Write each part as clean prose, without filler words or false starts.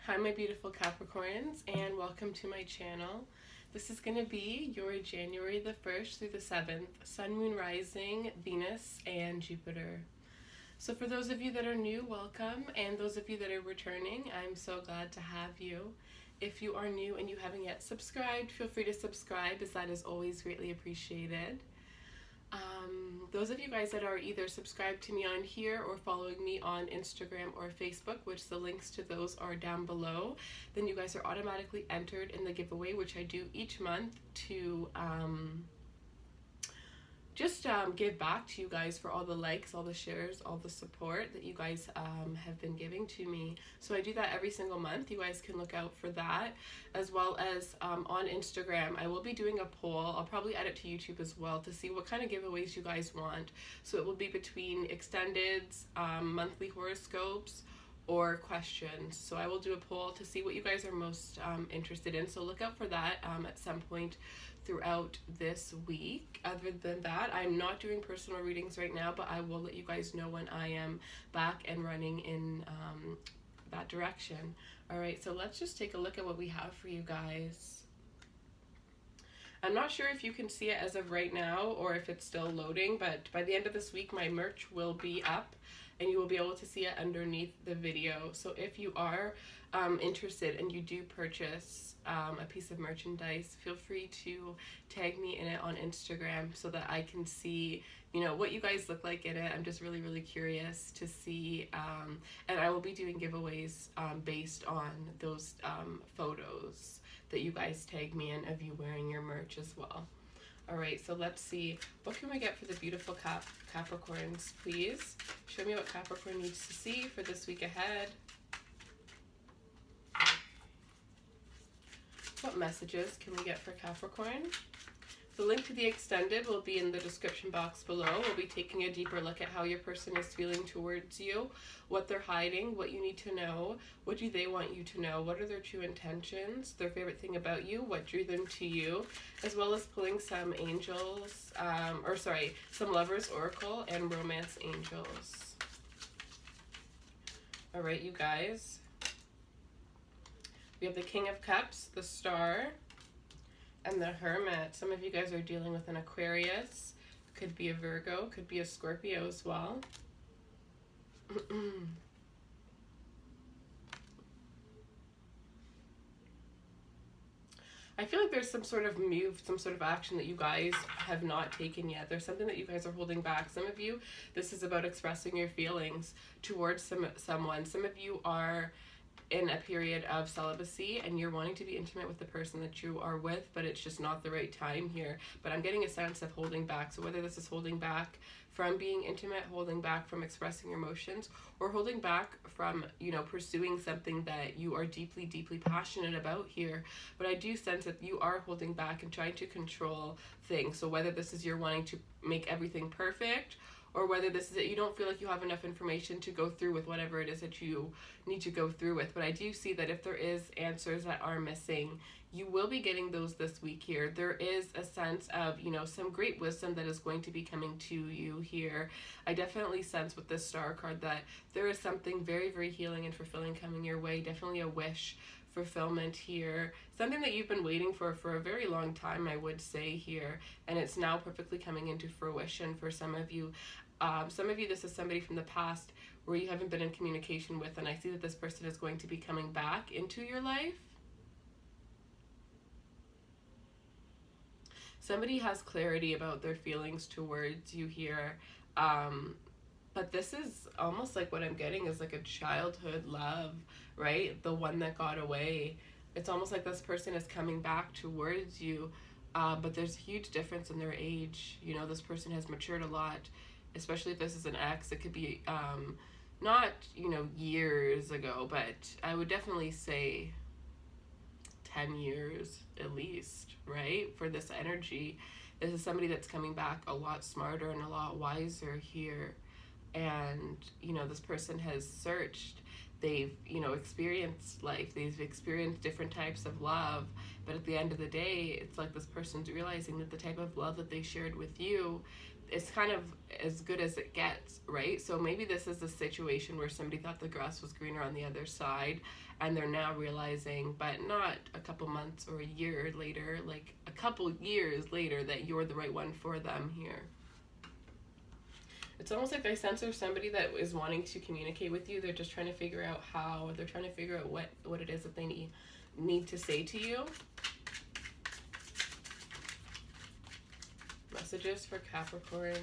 Hi my beautiful Capricorns, and welcome to my channel. This is going to be your January the 1st through the 7th, Sun, Moon, Rising, Venus, and Jupiter. So for those of you that are new, welcome, and those of you that are returning, I'm so glad to have you. If you are new and you haven't yet subscribed, feel free to subscribe, as that is always greatly appreciated. Those of you guys that are either subscribed to me on here or following me on Instagram or Facebook, which the links to those are down below, then you guys are automatically entered in the giveaway, which I do each month to just give back to you guys for all the likes, all the shares, all the support that you guys have been giving to me. So I do that every single month. You guys can look out for that, as well as on Instagram. I will be doing a poll. I'll probably add it to YouTube as well to see what kind of giveaways you guys want. So it will be between extendeds, monthly horoscopes, or questions. So I will do a poll to see what you guys are most interested in. So look out for that at some point throughout this week. Other than that, I'm not doing personal readings right now, but I will let you guys know when I am back and running in that direction. Alright, so let's just take a look at what we have for you guys. I'm not sure if you can see it as of right now or if it's still loading, but by the end of this week my merch will be up and you will be able to see it underneath the video. So if you are interested and you do purchase a piece of merchandise, feel free to tag me in it on Instagram so that I can see, you know, what you guys look like in it. I'm just really curious to see, and I will be doing giveaways based on those photos that you guys tag me in of you wearing your merch as well. Alright, so let's see. What can we get for the beautiful Capricorns, please? Show me what Capricorn needs to see for this week ahead. What messages can we get for Capricorn? The link to the extended will be in the description box below. We'll be taking a deeper look at how your person is feeling towards you, what they're hiding, what you need to know, what do they want you to know, what are their true intentions, their favorite thing about you, what drew them to you, as well as pulling some angels, some lovers oracle and romance angels. All right, you guys. We have the King of Cups, the Star, and the Hermit. Some of you guys are dealing with an Aquarius. Could be a Virgo, could be a Scorpio as well. I feel like there's some sort of move, some sort of action that you guys have not taken yet. There's something that you guys are holding back. Some of you, this is about expressing your feelings towards someone. Some of you are in a period of celibacy and you're wanting to be intimate with the person that you are with, but it's just not the right time here. But I'm getting a sense of holding back. So whether this is holding back from being intimate, holding back from expressing your emotions, or holding back from, you know, pursuing something that you are deeply passionate about here. But I do sense that you are holding back and trying to control things. So whether this is you're wanting to make everything perfect, or whether this is that you don't feel like you have enough information to go through with whatever it is that you need to go through with. But I do see that if there is answers that are missing, you will be getting those this week here. There is a sense of, you know, some great wisdom that is going to be coming to you here. I definitely sense with this Star card that there is something very healing and fulfilling coming your way. Definitely a wish fulfillment here, something that you've been waiting for a very long time, I would say here, and it's now perfectly coming into fruition for some of you. Some of you, this is somebody from the past where you haven't been in communication with, and I see that this person is going to be coming back into your life. Somebody has clarity about their feelings towards you here, but this is almost like what I'm getting is like a childhood love, right? The one that got away. It's almost like this person is coming back towards you, but there's a huge difference in their age. You know, this person has matured a lot, especially if this is an ex. It could be not, you know, years ago, but I would definitely say 10 years at least, right? For this energy. This is somebody that's coming back a lot smarter and a lot wiser here. And, you know, this person has searched, they've, you know, experienced life, they've experienced different types of love, but at the end of the day, it's like this person's realizing that the type of love that they shared with you it's kind of as good as it gets, right? So maybe this is a situation where somebody thought the grass was greener on the other side, and they're now realizing, but not a couple months or a year later, like a couple years later, that you're the right one for them here. It's almost like I sense there's somebody that is wanting to communicate with you. They're just trying to figure out how. They're trying to figure out what it is that they need to say to you. Messages for Capricorn.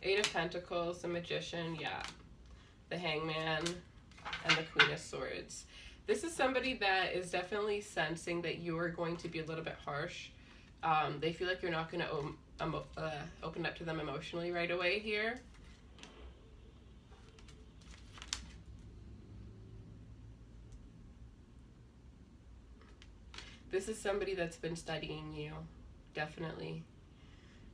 Eight of Pentacles, the Magician, yeah. The Hangman, and the Queen of Swords. This is somebody that is definitely sensing that you are going to be a little bit harsh. They feel like you're not going to open up to them emotionally right away here. This is somebody that's been studying you, definitely.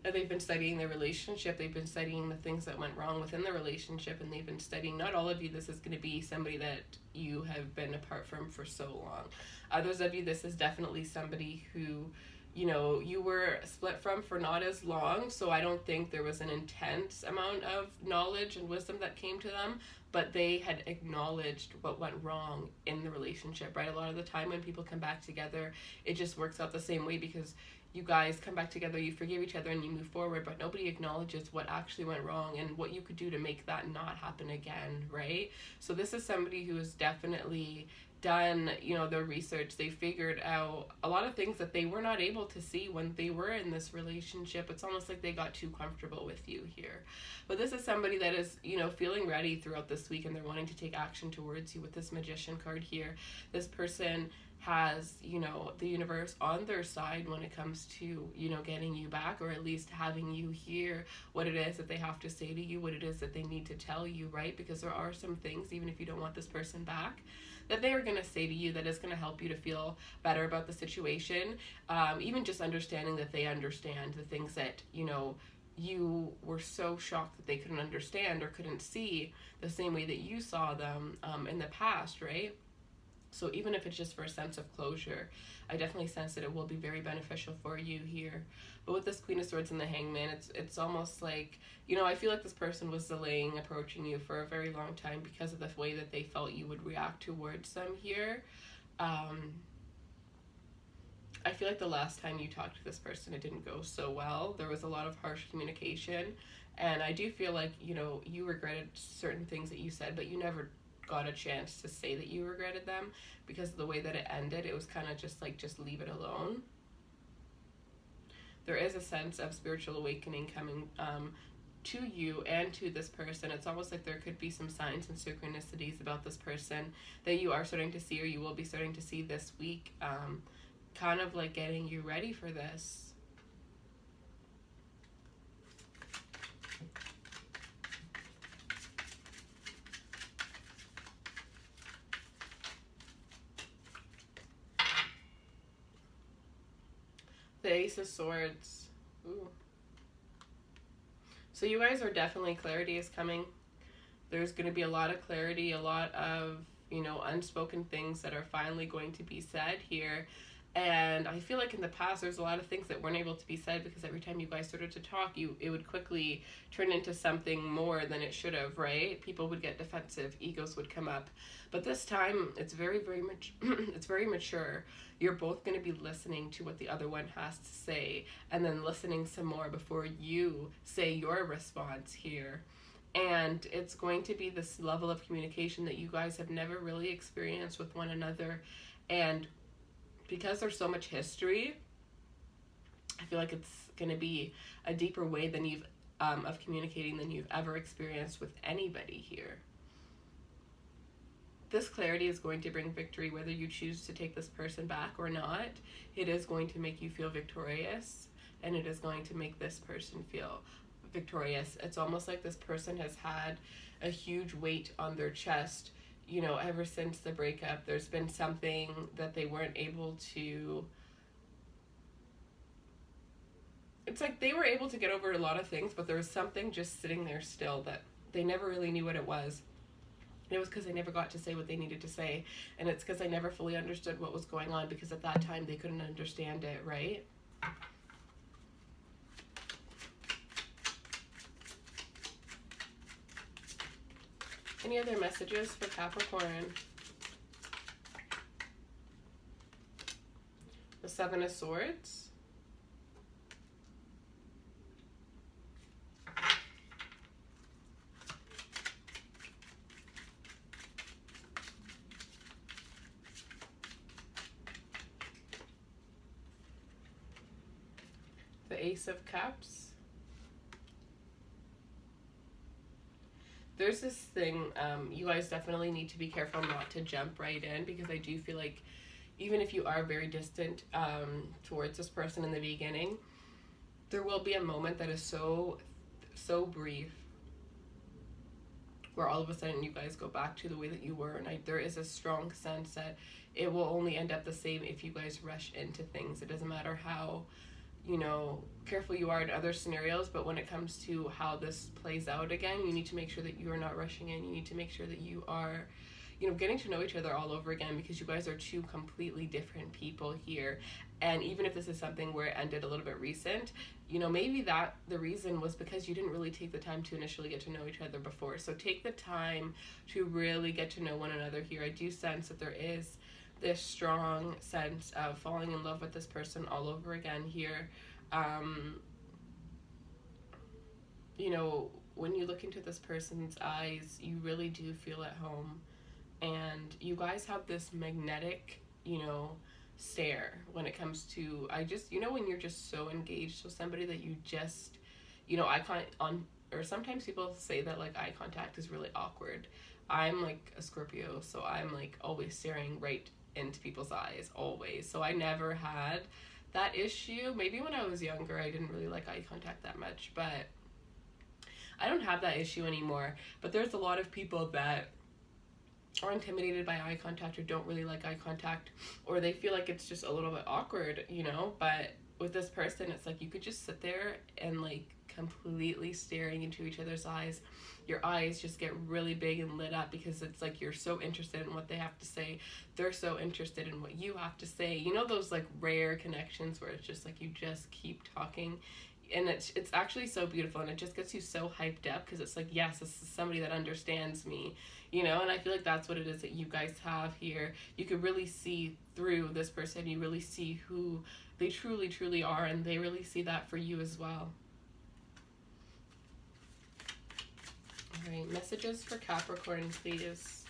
They've been studying their relationship. They've been studying the things that went wrong within the relationship, and they've been studying, not all of you, this is going to be somebody that you have been apart from for so long. Others of you, this is definitely somebody who, you know, you were split from for not as long, so I don't think there was an intense amount of knowledge and wisdom that came to them, but they had acknowledged what went wrong in the relationship, right? A lot of the time when people come back together, it just works out the same way because you guys come back together, you forgive each other, and you move forward, but nobody acknowledges what actually went wrong and what you could do to make that not happen again, right? So this is somebody who has definitely done, you know, their research. They figured out a lot of things that they were not able to see when they were in this relationship. It's almost like they got too comfortable with you here. But this is somebody that is, you know, feeling ready throughout this week, and they're wanting to take action towards you with this Magician card here. This person has, you know, the universe on their side when it comes to, you know, getting you back, or at least having you hear what it is that they have to say to you, what it is that they need to tell you, right? Because there are some things, even if you don't want this person back, that they are going to say to you that is going to help you to feel better about the situation. Even just understanding that they understand the things that, you know, you were so shocked that they couldn't understand or couldn't see the same way that you saw them in the past, right? So even if it's just for a sense of closure, I definitely sense that it will be very beneficial for you here. But with this Queen of Swords and the Hangman, it's almost like, you know, I feel like this person was delaying approaching you for a very long time because of the way that they felt you would react towards them here. I feel like the last time you talked to this person, it didn't go so well. There was a lot of harsh communication. And I do feel like, you know, you regretted certain things that you said, but you never got a chance to say that you regretted them because of the way that it ended. It was kind of just like, just leave it alone. There is a sense of spiritual awakening coming to you and to this person. It's almost like there could be some signs and synchronicities about this person that you are starting to see, or you will be starting to see this week, kind of like getting you ready for this. The Ace of Swords. Ooh. So you guys are definitely, clarity is coming. There's going to be a lot of clarity, a lot of, you know, unspoken things that are finally going to be said here. And I feel like in the past there's a lot of things that weren't able to be said because every time you guys started to talk, it would quickly turn into something more than it should have, right? People would get defensive, egos would come up. But this time it's very, very much it's very mature. You're both going to be listening to what the other one has to say, and then listening some more before you say your response here. And it's going to be this level of communication that you guys have never really experienced with one another. And because there's so much history, I feel like it's going to be a deeper way than you've of communicating than you've ever experienced with anybody here. This clarity is going to bring victory, whether you choose to take this person back or not. It is going to make you feel victorious, and it is going to make this person feel victorious. It's almost like this person has had a huge weight on their chest, you know, ever since the breakup. There's been something that they weren't able to, it's like they were able to get over a lot of things, but there was something just sitting there still that they never really knew what it was. And it was because they never got to say what they needed to say. And it's because they never fully understood what was going on, because at that time they couldn't understand it, right? Any other messages for Capricorn? The Seven of Swords. The Ace of Cups. There's this thing, you guys definitely need to be careful not to jump right in, because I do feel like even if you are very distant towards this person in the beginning, there will be a moment that is so brief where all of a sudden you guys go back to the way that you were, and there is a strong sense that it will only end up the same if you guys rush into things. It doesn't matter how, you know, careful you are in other scenarios, but when it comes to how this plays out again, you need to make sure that you are not rushing in. You need to make sure that you are, you know, getting to know each other all over again, because you guys are two completely different people here. And even if this is something where it ended a little bit recent, you know, maybe that the reason was because you didn't really take the time to initially get to know each other before. So take the time to really get to know one another here. I do sense that there is this strong sense of falling in love with this person all over again here. You know, when you look into this person's eyes, you really do feel at home. And you guys have this magnetic, you know, stare when it comes to, you know, when you're just so engaged with somebody that you just, you know, or sometimes people say that like eye contact is really awkward. I'm like a Scorpio, so I'm like always staring right into people's eyes, always. So I never had that issue. Maybe when I was younger, I didn't really like eye contact that much, but I don't have that issue anymore. But there's a lot of people that are intimidated by eye contact, or don't really like eye contact, or they feel like it's just a little bit awkward, you know. But with this person, it's like you could just sit there and like completely staring into each other's eyes. Your eyes just get really big and lit up, because it's like you're so interested in what they have to say. They're so interested in what you have to say. You know, those like rare connections where it's just like you just keep talking. And it's actually so beautiful, and it just gets you so hyped up, because it's like, yes, this is somebody that understands me, you know. And I feel like that's what it is that you guys have here. You could really see through this person. You really see who they truly are, and they really see that for you as well. All right, messages for Capricorn, please.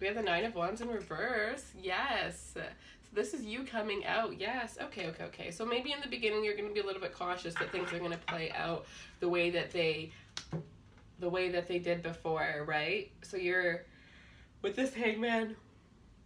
We have the Nine of Wands in reverse. Yes. This is you coming out. Yes. Okay. So maybe in the beginning you're going to be a little bit cautious that things are going to play out the way that they did before, right? So you're with this Hangman,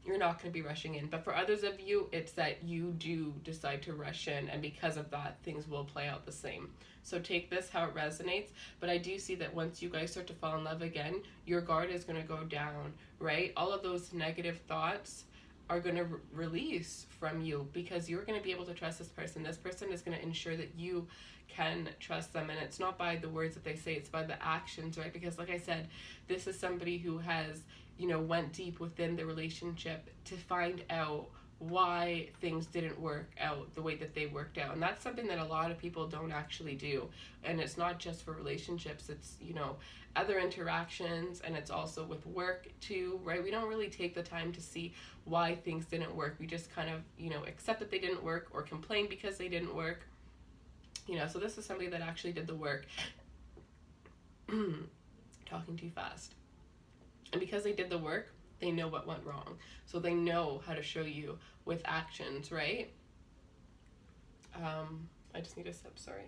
you're not going to be rushing in. But for others of you, it's that you do decide to rush in, and because of that, things will play out the same. So take this how it resonates. But I do see that once you guys start to fall in love again, your guard is going to go down, right? All of those negative thoughts are going to release from you, because you're going to be able to trust this person. This person is going to ensure that you can trust them, and it's not by the words that they say, it's by the actions, right? Because like I said, this is somebody who has, you know, went deep within the relationship to find out why things didn't work out the way that they worked out. And that's something that a lot of people don't actually do. And it's not just for relationships, it's, you know, other interactions, and it's also with work too, right? We don't really take the time to see why things didn't work. We just kind of, you know, accept that they didn't work, or complain because they didn't work, you know. So this is somebody that actually did the work. Talking too fast. And because they did the work, they know what went wrong. So they know how to show you with actions, right? I just need a sip, sorry.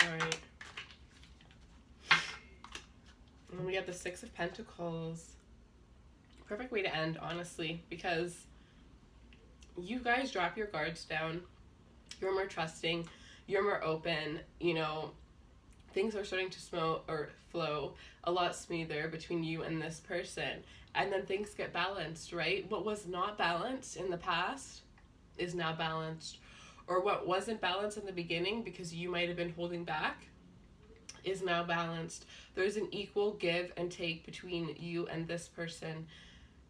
All right. And we have the Six of Pentacles. Perfect way to end, honestly, because you guys drop your guards down. You're more trusting. You're more open. You know, things are starting to flow a lot smoother between you and this person. And then things get balanced, right? What was not balanced in the past is now balanced, or what wasn't balanced in the beginning because you might have been holding back is now balanced. There's an equal give and take between you and this person.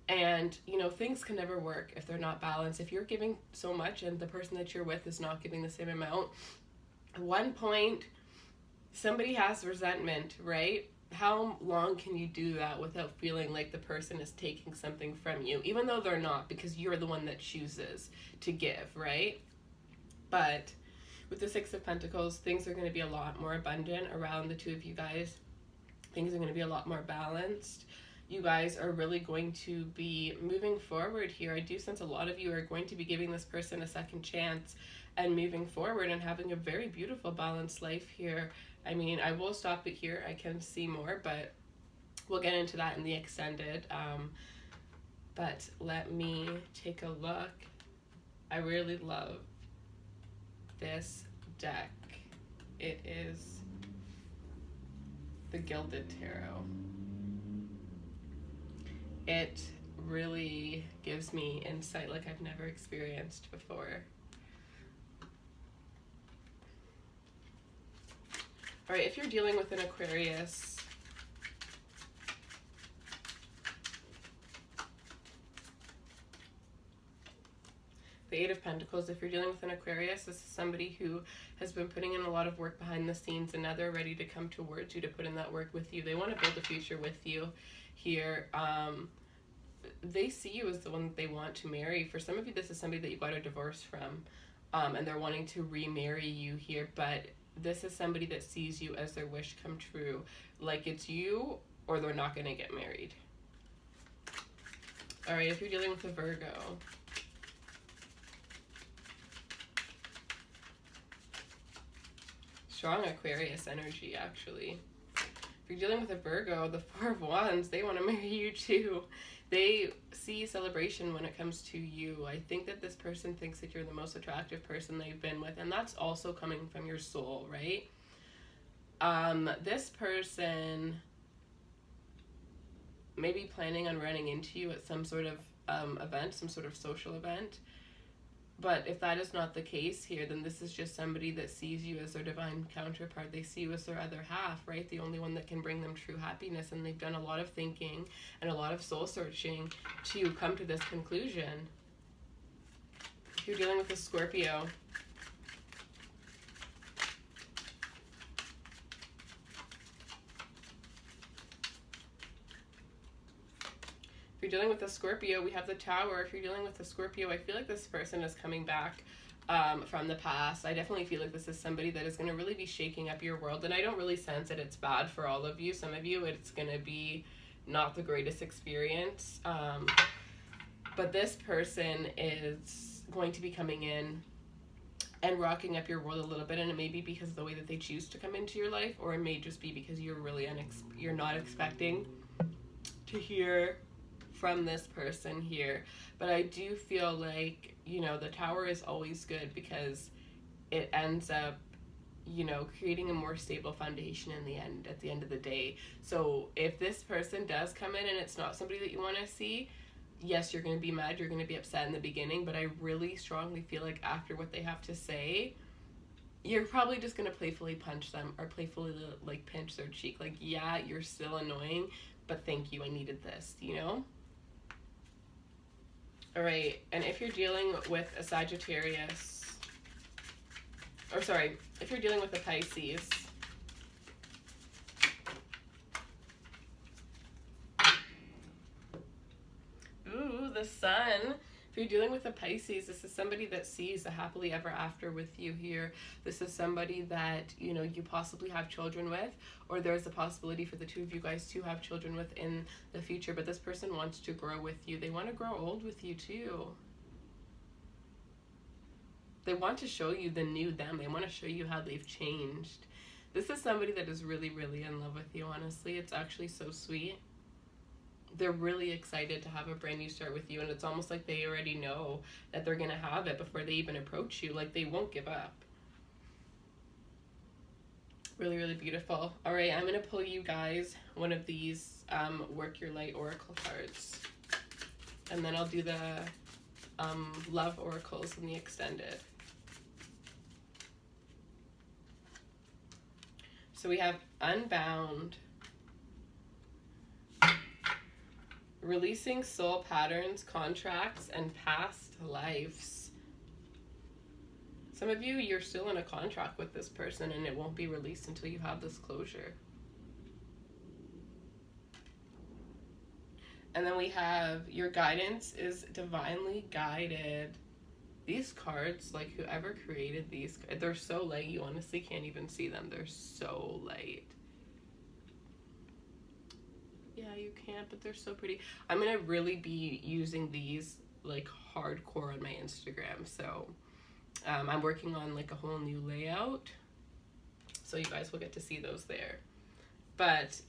And, you know, things can never work if they're not balanced. If you're giving so much and the person that you're with is not giving the same amount, at one point, somebody has resentment, right? How long can you do that without feeling like the person is taking something from you? Even though they're not, because you're the one that chooses to give, right? But with the Six of Pentacles, things are going to be a lot more abundant around the two of you guys. Things are going to be a lot more balanced. You guys are really going to be moving forward here. I do sense a lot of you are going to be giving this person a second chance and moving forward and having a very beautiful balanced life here. I mean, I will stop it here. I can see more, but we'll get into that in the extended. But let me take a look. I really love this deck. It is the Gilded Tarot. It really gives me insight like I've never experienced before. All right, if you're dealing with an Aquarius, the Eight of Pentacles, if you're dealing with an Aquarius, this is somebody who has been putting in a lot of work behind the scenes and now they're ready to come towards you to put in that work with you. They want to build a future with you here. They see you as the one that they want to marry. For some of you, this is somebody that you got a divorce from, and they're wanting to remarry you here, but this is somebody that sees you as their wish come true. Like it's you or they're not going to get married. All right, if you're dealing with a Virgo, strong Aquarius energy, actually. If you're dealing with a Virgo, the Four of Wands, they want to marry you too. They see celebration when it comes to you. I think that this person thinks that you're the most attractive person they've been with, and that's also coming from your soul, right? This person may be planning on running into you at some sort of event, some sort of social event. But if that is not the case here, then this is just somebody that sees you as their divine counterpart. They see you as their other half, right? The only one that can bring them true happiness. And they've done a lot of thinking and a lot of soul searching to come to this conclusion. If you're dealing with a Scorpio, if you're dealing with a Scorpio, we have the Tower. If you're dealing with a Scorpio, I feel like this person is coming back from the past. I definitely feel like this is somebody that is going to really be shaking up your world. And I don't really sense that it's bad for all of you. Some of you, it's going to be not the greatest experience. But this person is going to be coming in and rocking up your world a little bit. And it may be because of the way that they choose to come into your life. Or it may just be because you're really you're not expecting to hear from this person here. But I do feel like, you know, the Tower is always good because it ends up, you know, creating a more stable foundation in the end, at the end of the day. So if this person does come in and it's not somebody that you want to see, yes, you're going to be mad, you're going to be upset in the beginning, but I really strongly feel like after what they have to say, you're probably just going to playfully punch them or playfully like pinch their cheek. Like, yeah, you're still annoying, but thank you, I needed this, you know? All right, and if you're dealing with a Sagittarius, or sorry, if you're dealing with a Pisces, ooh, the Sun. If you're dealing with a Pisces, this is somebody that sees a happily ever after with you here. This is somebody that, you know, you possibly have children with, or there's a possibility for the two of you guys to have children with in the future, but this person wants to grow with you. They want to grow old with you too. They want to show you the new them. They want to show you how they've changed. This is somebody that is really, really in love with you, honestly. It's actually so sweet. They're really excited to have a brand new start with you, and it's almost like they already know that they're going to have it before they even approach you. Like, they won't give up. Really, really beautiful. All right, I'm going to pull you guys one of these Work Your Light Oracle cards, and then I'll do the Love Oracles in the extended. So we have unbound, releasing soul patterns, contracts, and past lives. Some of you, you're still in a contract with this person and it won't be released until you have this closure. And then we have your guidance is divinely guided. These cards, like whoever created these, they're so light, you honestly can't even see them. They're so light. Yeah, you can't, but they're so pretty. I'm going to really be using these like hardcore on my Instagram. So I'm working on like a whole new layout. So you guys will get to see those there. But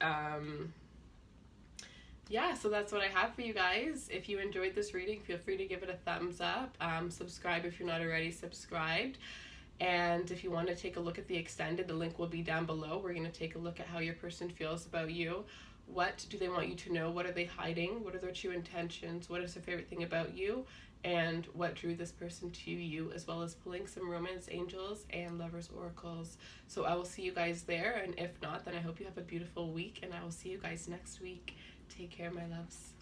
yeah, so that's what I have for you guys. If you enjoyed this reading, feel free to give it a thumbs up. Subscribe if you're not already subscribed. And if you want to take a look at the extended, the link will be down below. We're going to take a look at how your person feels about you. What do they want you to know? What are they hiding? What are their true intentions? What is their favorite thing about you? And what drew this person to you, as well as pulling some romance angels and lovers oracles. So I will see you guys there. And if not, then I hope you have a beautiful week. And I will see you guys next week. Take care, my loves.